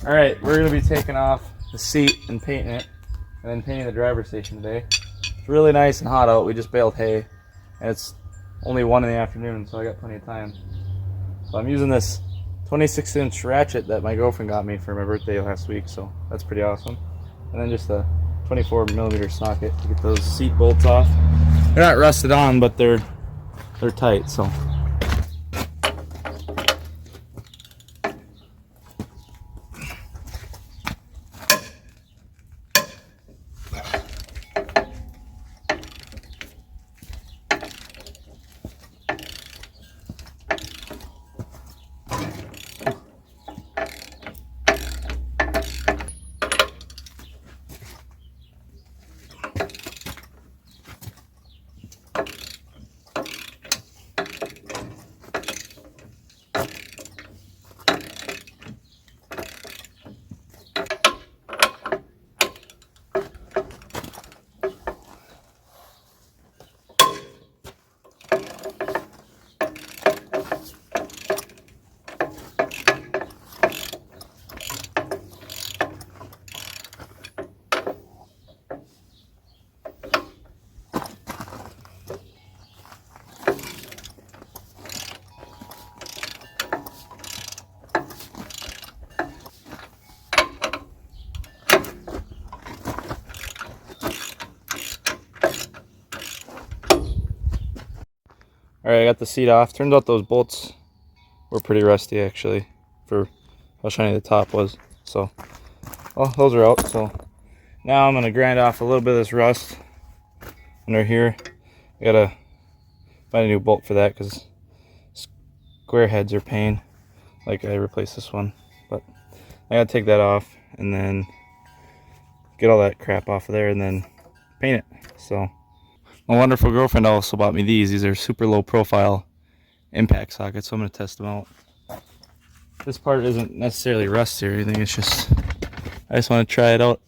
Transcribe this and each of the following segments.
Alright, we're going to be taking off the seat and painting it, and then painting the driver's station today. It's really nice and hot out. We just baled hay, and it's only 1 in the afternoon, so I got plenty of time. So I'm using this 26-inch ratchet that my girlfriend got me for my birthday last week, so that's pretty awesome. And then just a 24mm socket to get those seat bolts off. They're not rusted on, but they're tight, so. Alright, I got the seat off. Turns out those bolts were pretty rusty actually for how shiny the top was. So, well, those are out. So now I'm going to grind off a little bit of this rust under here. I got to find a new bolt for that because square heads are pain. Like I replaced this one. But I got to take that off and then get all that crap off of there and then paint it. So my wonderful girlfriend also bought me these. These are super low profile impact sockets, so I'm going to test them out. This part isn't necessarily rusty or anything, it's just, I just want to try it out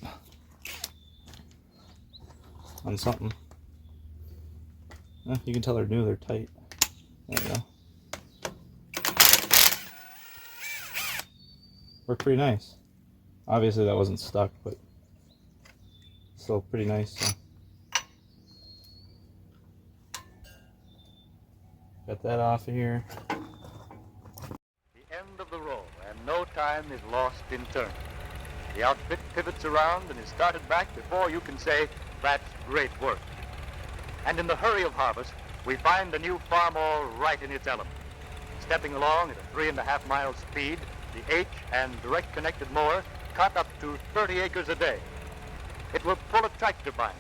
on something. You can tell they're new, they're tight. There we go. Work pretty nice. Obviously that wasn't stuck, but still pretty nice. So. Got that off of here. The end of the row, and no time is lost in turning. The outfit pivots around and is started back before you can say, that's great work. And in the hurry of harvest, we find the new Farmall right in its element. Stepping along at a 3.5 mile speed, the H and direct connected mower cut up to 30 acres a day. It will pull a tractor binder,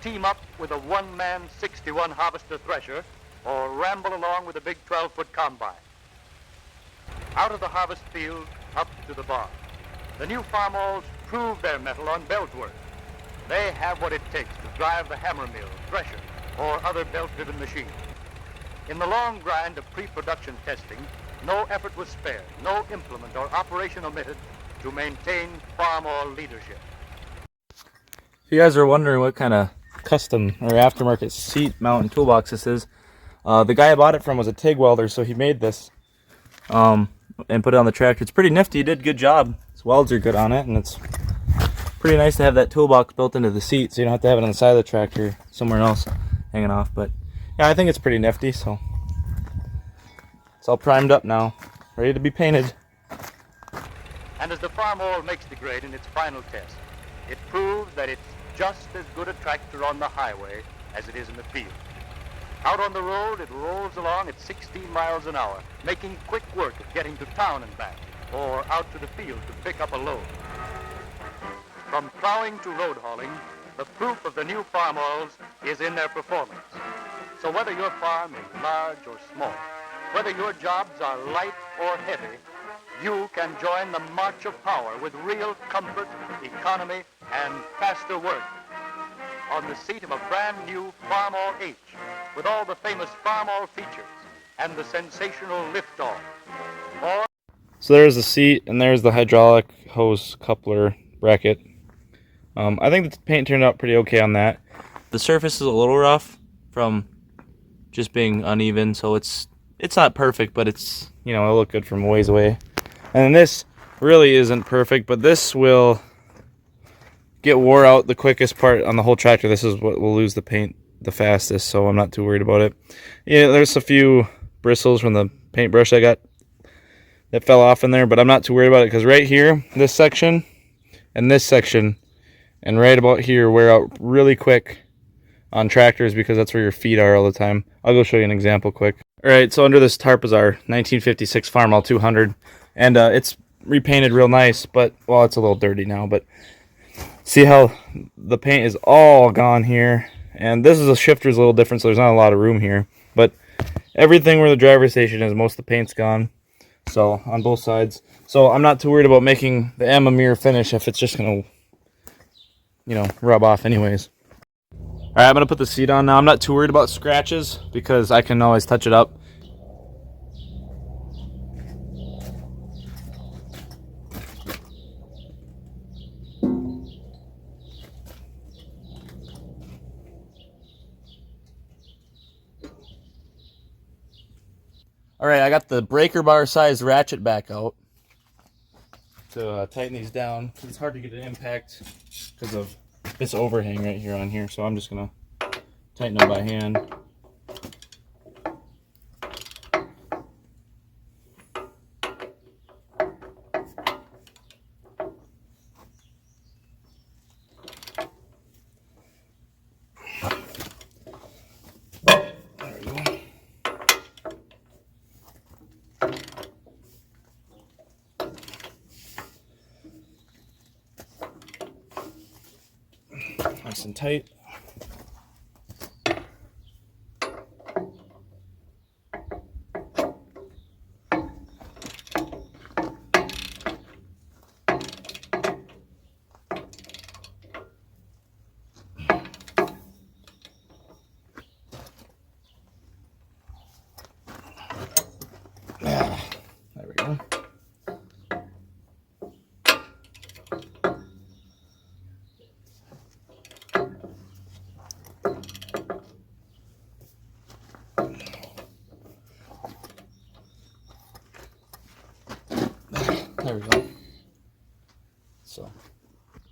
team up with a one-man 61 harvester thresher, or ramble along with a big 12-foot combine. Out of the harvest field, up to the barn. The new Farmalls prove their mettle on belt work. They have what it takes to drive the hammer mill, thresher, or other belt-driven machine. In the long grind of pre-production testing, no effort was spared, no implement or operation omitted to maintain Farmall leadership. If you guys are wondering what kind of custom or aftermarket seat mount and toolbox this is, the guy I bought it from was a TIG welder, so he made this and put it on the tractor. It's pretty nifty. He did a good job. His welds are good on it, and it's pretty nice to have that toolbox built into the seat, so you don't have to have it on the side of the tractor somewhere else hanging off. But yeah, I think it's pretty nifty, so it's all primed up now, ready to be painted. And as the Farmall makes the grade in its final test, it proves that it's just as good a tractor on the highway as it is in the field. Out on the road, it rolls along at 16 miles an hour, making quick work of getting to town and back, or out to the field to pick up a load. From plowing to road hauling, the proof of the new Farmalls is in their performance. So whether your farm is large or small, whether your jobs are light or heavy, you can join the march of power with real comfort, economy, and faster work. On the seat of a brand new Farmall H, with all the famous Farmall features and the sensational lift-off. So there's the seat, and there's the hydraulic hose coupler bracket. I think the paint turned out pretty okay on that. The surface is a little rough from just being uneven, so it's not perfect, but it's, you know, it'll look good from a ways away. And then this really isn't perfect, but this will get wore out the quickest part on the whole tractor. This is what will lose the paint the fastest, so I'm not too worried about it. Yeah, there's a few bristles from the paintbrush I got that fell off in there, but I'm not too worried about it because right here, this section and this section and right about here wear out really quick on tractors because that's where your feet are all the time. I'll go show you an example quick. All right, so under this tarp is our 1956 Farmall 200, and it's repainted real nice, but, well, it's a little dirty now, but see how the paint is all gone here, and this is a shifter's a little different, so there's not a lot of room here, but everything where the driver's station is, most of the paint's gone, so on both sides. So I'm not too worried about making the M a mirror finish if it's just gonna, you know, rub off anyways. All right, I'm gonna put the seat on now. I'm not too worried about scratches because I can always touch it up. All right, I got the breaker bar size ratchet back out to tighten these down. It's hard to get an impact because of this overhang right here on here, so I'm just gonna tighten them by hand. There we go. Nice and tight. Yeah, there we go. There we go. So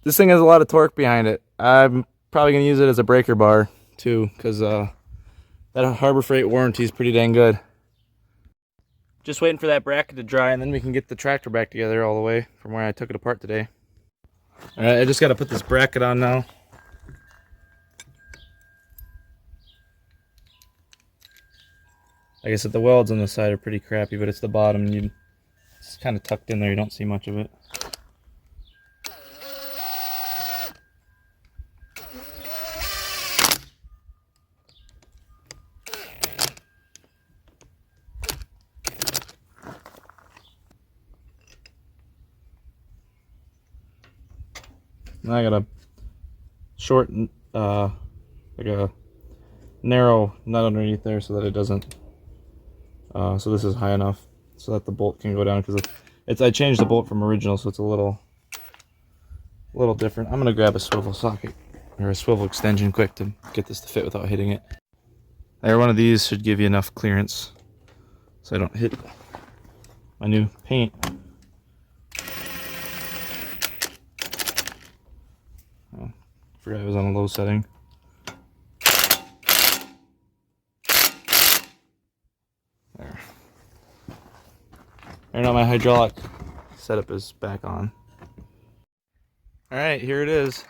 this thing has a lot of torque behind it. I'm probably gonna use it as a breaker bar too, because that Harbor Freight warranty is pretty dang good. Just waiting for that bracket to dry, and then we can get the tractor back together all the way from where I took it apart today. All right, I just got to put this bracket on now. Like I said, the welds on the side are pretty crappy, but it's the bottom. It's kind of tucked in there. You don't see much of it. And I got a short, like a narrow nut underneath there so that it doesn't, so this is high enough so that the bolt can go down, because I changed the bolt from original, so it's a little different. I'm gonna grab a swivel socket or a swivel extension quick to get this to fit without hitting it. There, one of these should give you enough clearance so I don't hit my new paint. Oh, forgot it was on a low setting. There. There, now my hydraulic setup is back on. Alright, here it is.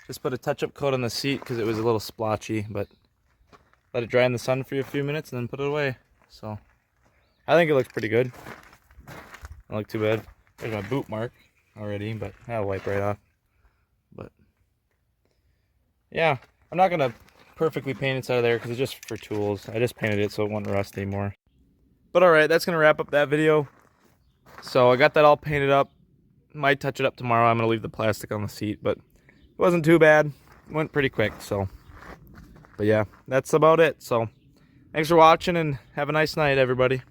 Just put a touch-up coat on the seat because it was a little splotchy, but let it dry in the sun for a few minutes and then put it away. So I think it looks pretty good. Don't look too bad. There's my boot mark already, but I'll wipe right off. But yeah, I'm not gonna perfectly paint inside of there because it's just for tools. I just painted it so it won't rust anymore. But alright, that's gonna wrap up that video. So I got that all painted up. Might touch it up tomorrow. I'm gonna leave the plastic on the seat, but it wasn't too bad. It went pretty quick, so. But yeah, that's about it. So thanks for watching and have a nice night, everybody.